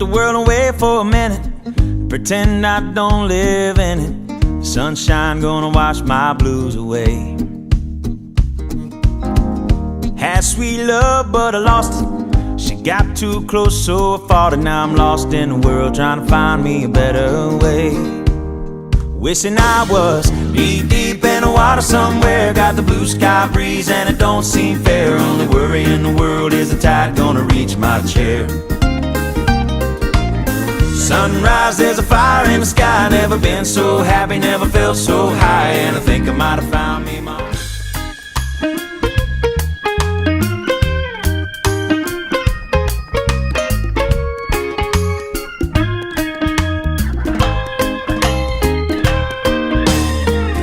the world away for a minute, pretend I don't live in it. The sunshine gonna wash my blues away. Had sweet love, but I lost it. She got too close, so I fought it. Now I'm lost in the world, trying to find me a better way. Wishing I was knee deep in the water somewhere. Got the blue sky breeze and it don't seem fair. Only worry in the world is the tide gonna reach my chair. Sunrise, there's a fire in the sky. Never been so happy, never felt so high. And I think I might have found me my...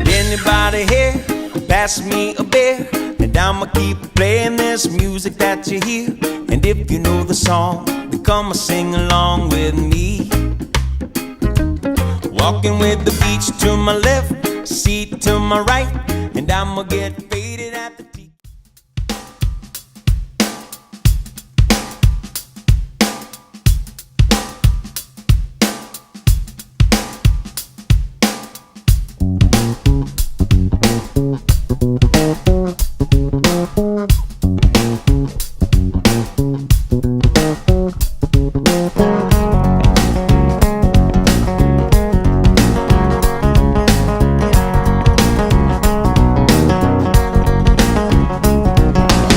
Anybody here, pass me a beer, and I'ma keep playing this music that you hear. And if you know the song, then come and sing along with me. Walking with the beach to my left, seat to my right, and I'ma get faded at the tea.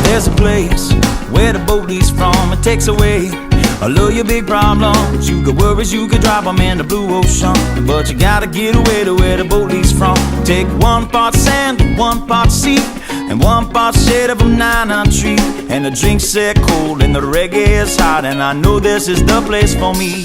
There's a place where the boat leaves from. It takes away all of your big problems. You got worries, you could drop them in the blue ocean, but you gotta get away to where the boat leaves from. Take 1 part sand and 1 part sea, and 1 part shade of a banana tree. And the drinks are cold and the reggae is hot, and I know this is the place for me.